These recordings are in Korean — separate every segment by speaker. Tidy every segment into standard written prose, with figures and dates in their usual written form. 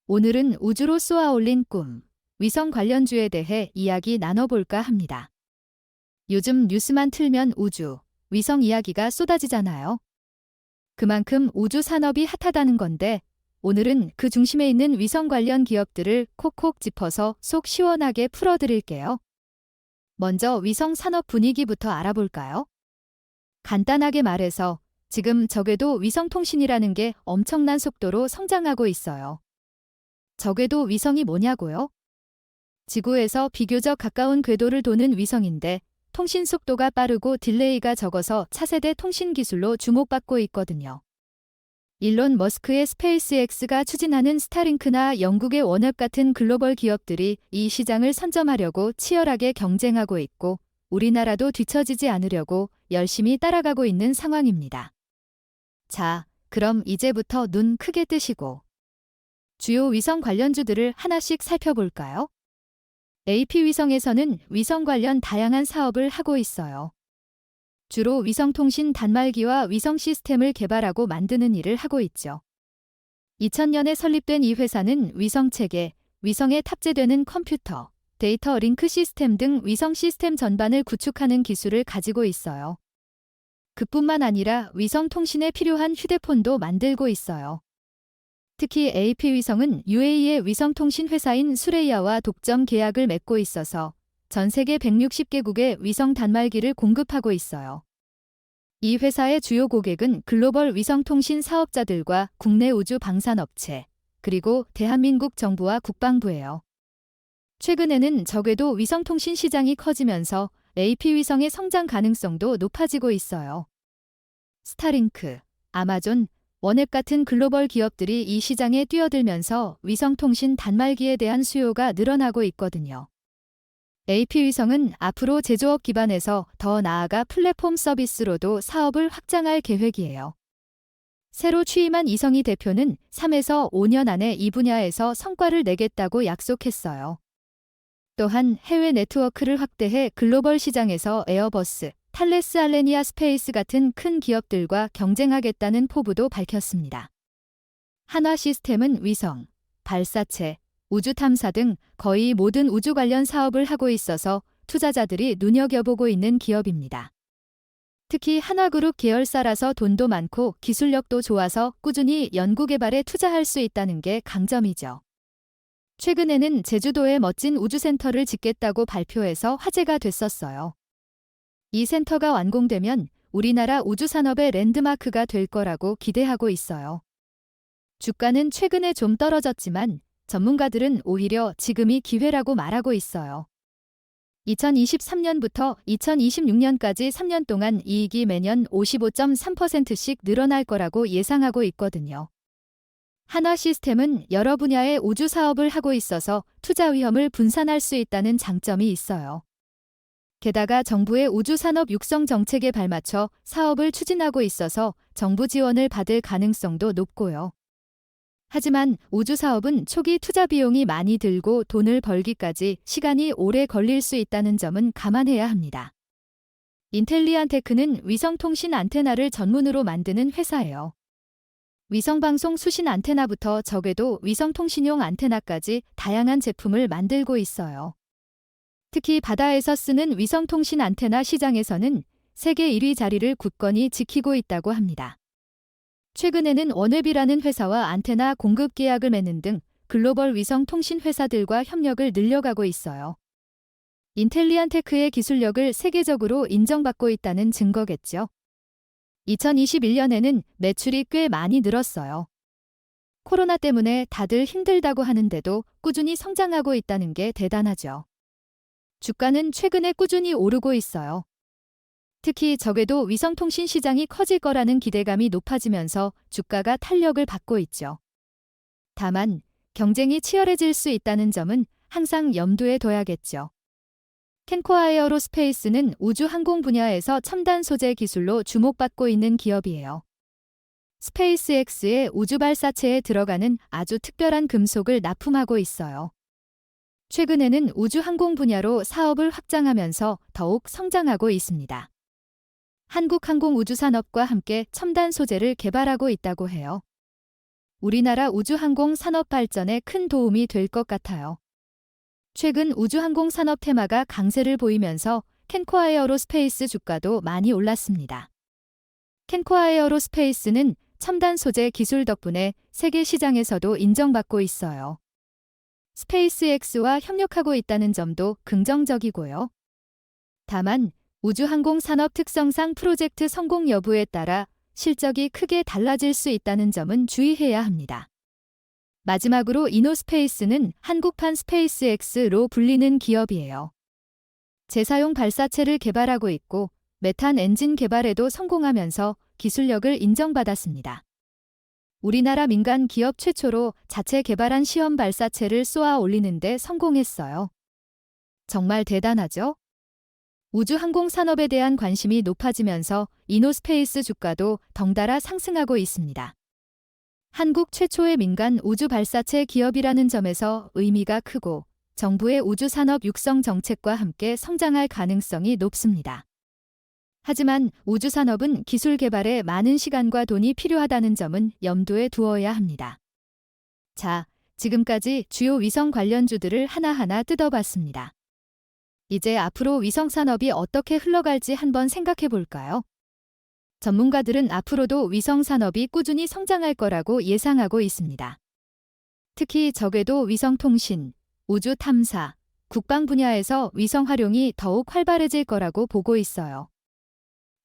Speaker 1: 오늘은 우주로 쏘아 올린 꿈, 위성 관련주에 대해 이야기 나눠볼까 합니다. 요즘 뉴스만 틀면 우주, 위성 이야기가 쏟아지잖아요. 그만큼 우주 산업이 핫하다는 건데, 오늘은 그 중심에 있는 위성 관련 기업들을 콕콕 짚어서 속 시원하게 풀어드릴게요. 먼저 위성 산업 분위기부터 알아볼까요? 간단하게 말해서 지금 저궤도 위성통신이라는 게 엄청난 속도로 성장하고 있어요. 저궤도 위성이 뭐냐고요? 지구에서 비교적 가까운 궤도를 도는 위성인데 통신 속도가 빠르고 딜레이가 적어서 차세대 통신 기술로 주목받고 있거든요. 일론 머스크의 스페이스X가 추진하는 스타링크나 영국의 원웹 같은 글로벌 기업들이 이 시장을 선점하려고 치열하게 경쟁하고 있고 우리나라도 뒤처지지 않으려고 열심히 따라가고 있는 상황입니다. 자, 그럼 이제부터 눈 크게 뜨시고 주요 위성 관련주들을 하나씩 살펴볼까요? AP위성에서는 위성 관련 다양한 사업을 하고 있어요. 주로 위성통신 단말기와 위성 시스템을 개발하고 만드는 일을 하고 있죠. 2000년에 설립된 이 회사는 위성체계, 위성에 탑재되는 컴퓨터, 데이터 링크 시스템 등 위성 시스템 전반을 구축하는 기술을 가지고 있어요. 그뿐만 아니라 위성 통신에 필요한 휴대폰도 만들고 있어요. 특히 AP위성은 UAE의 위성통신 회사인 수레이아와 독점 계약을 맺고 있어서 전 세계 160개국에 위성 단말기를 공급하고 있어요. 이 회사의 주요 고객은 글로벌 위성통신 사업자들과 국내 우주 방산업체, 그리고 대한민국 정부와 국방부예요. 최근에는 저궤도 위성통신 시장이 커지면서 AP위성의 성장 가능성도 높아지고 있어요. 스타링크, 아마존, 원웹 같은 글로벌 기업들이 이 시장에 뛰어들면서 위성통신 단말기에 대한 수요가 늘어나고 있거든요. AP위성은 앞으로 제조업 기반에서 더 나아가 플랫폼 서비스로도 사업을 확장할 계획이에요. 새로 취임한 이성희 대표는 3에서 5년 안에 이 분야에서 성과를 내겠다고 약속했어요. 또한 해외 네트워크를 확대해 글로벌 시장에서 에어버스, 탈레스 알레니아 스페이스 같은 큰 기업들과 경쟁하겠다는 포부도 밝혔습니다. 한화 시스템은 위성, 발사체, 우주 탐사 등 거의 모든 우주 관련 사업을 하고 있어서 투자자들이 눈여겨보고 있는 기업입니다. 특히 한화그룹 계열사라서 돈도 많고 기술력도 좋아서 꾸준히 연구개발에 투자할 수 있다는 게 강점이죠. 최근에는 제주도에 멋진 우주센터를 짓겠다고 발표해서 화제가 됐었어요. 이 센터가 완공되면 우리나라 우주산업의 랜드마크가 될 거라고 기대하고 있어요. 주가는 최근에 좀 떨어졌지만 전문가들은 오히려 지금이 기회라고 말하고 있어요. 2023년부터 2026년까지 3년 동안 이익이 매년 55.3%씩 늘어날 거라고 예상하고 있거든요. 한화 시스템은 여러 분야의 우주 사업을 하고 있어서 투자 위험을 분산할 수 있다는 장점이 있어요. 게다가 정부의 우주산업 육성 정책에 발맞춰 사업을 추진하고 있어서 정부 지원을 받을 가능성도 높고요. 하지만 우주 사업은 초기 투자 비용이 많이 들고 돈을 벌기까지 시간이 오래 걸릴 수 있다는 점은 감안해야 합니다. 인텔리안테크는 위성통신 안테나를 전문으로 만드는 회사예요. 위성방송 수신 안테나부터 저궤도 위성통신용 안테나까지 다양한 제품을 만들고 있어요. 특히 바다에서 쓰는 위성통신 안테나 시장에서는 세계 1위 자리를 굳건히 지키고 있다고 합니다. 최근에는 원웹이라는 회사와 안테나 공급 계약을 맺는 등 글로벌 위성통신 회사들과 협력을 늘려가고 있어요. 인텔리안테크의 기술력을 세계적으로 인정받고 있다는 증거겠죠. 2021년에는 매출이 꽤 많이 늘었어요. 코로나 때문에 다들 힘들다고 하는데도 꾸준히 성장하고 있다는 게 대단하죠. 주가는 최근에 꾸준히 오르고 있어요. 특히 저궤도 위성통신 시장이 커질 거라는 기대감이 높아지면서 주가가 탄력을 받고 있죠. 다만 경쟁이 치열해질 수 있다는 점은 항상 염두에 둬야겠죠. 캔코아 에어로스페이스는 우주항공 분야에서 첨단 소재 기술로 주목받고 있는 기업이에요. 스페이스X의 우주발사체에 들어가는 아주 특별한 금속을 납품하고 있어요. 최근에는 우주항공 분야로 사업을 확장하면서 더욱 성장하고 있습니다. 한국항공우주산업과 함께 첨단 소재를 개발하고 있다고 해요. 우리나라 우주항공 산업 발전에 큰 도움이 될 것 같아요. 최근 우주항공 산업 테마가 강세를 보이면서 캔코아 에어로스페이스 주가도 많이 올랐습니다. 캔코아 에어로스페이스는 첨단 소재 기술 덕분에 세계 시장에서도 인정받고 있어요. 스페이스X와 협력하고 있다는 점도 긍정적이고요. 다만 우주항공 산업 특성상 프로젝트 성공 여부에 따라 실적이 크게 달라질 수 있다는 점은 주의해야 합니다. 마지막으로 이노스페이스는 한국판 스페이스X로 불리는 기업이에요. 재사용 발사체를 개발하고 있고 메탄 엔진 개발에도 성공하면서 기술력을 인정받았습니다. 우리나라 민간 기업 최초로 자체 개발한 시험 발사체를 쏘아 올리는 데 성공했어요. 정말 대단하죠? 우주항공 산업에 대한 관심이 높아지면서 이노스페이스 주가도 덩달아 상승하고 있습니다. 한국 최초의 민간 우주 발사체 기업이라는 점에서 의미가 크고 정부의 우주산업 육성 정책과 함께 성장할 가능성이 높습니다. 하지만 우주산업은 기술 개발에 많은 시간과 돈이 필요하다는 점은 염두에 두어야 합니다. 자, 지금까지 주요 위성 관련주들을 하나하나 뜯어봤습니다. 이제 앞으로 위성 산업이 어떻게 흘러갈지 한번 생각해 볼까요? 전문가들은 앞으로도 위성 산업이 꾸준히 성장할 거라고 예상하고 있습니다. 특히 저궤도 위성 통신, 우주 탐사, 국방 분야에서 위성 활용이 더욱 활발해질 거라고 보고 있어요.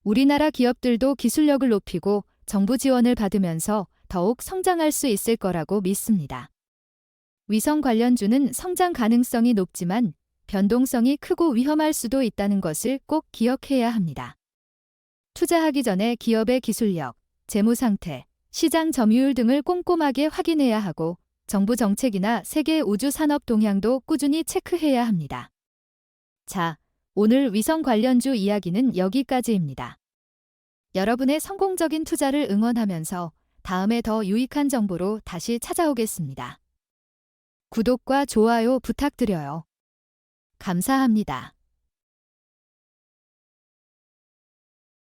Speaker 1: 우리나라 기업들도 기술력을 높이고 정부 지원을 받으면서 더욱 성장할 수 있을 거라고 믿습니다. 위성 관련주는 성장 가능성이 높지만 변동성이 크고 위험할 수도 있다는 것을 꼭 기억해야 합니다. 투자하기 전에 기업의 기술력, 재무 상태, 시장 점유율 등을 꼼꼼하게 확인해야 하고 정부 정책이나 세계 우주 산업 동향도 꾸준히 체크해야 합니다. 자, 오늘 위성 관련주 이야기는 여기까지입니다. 여러분의 성공적인 투자를 응원하면서 다음에 더 유익한 정보로 다시 찾아오겠습니다. 구독과 좋아요 부탁드려요. 감사합니다.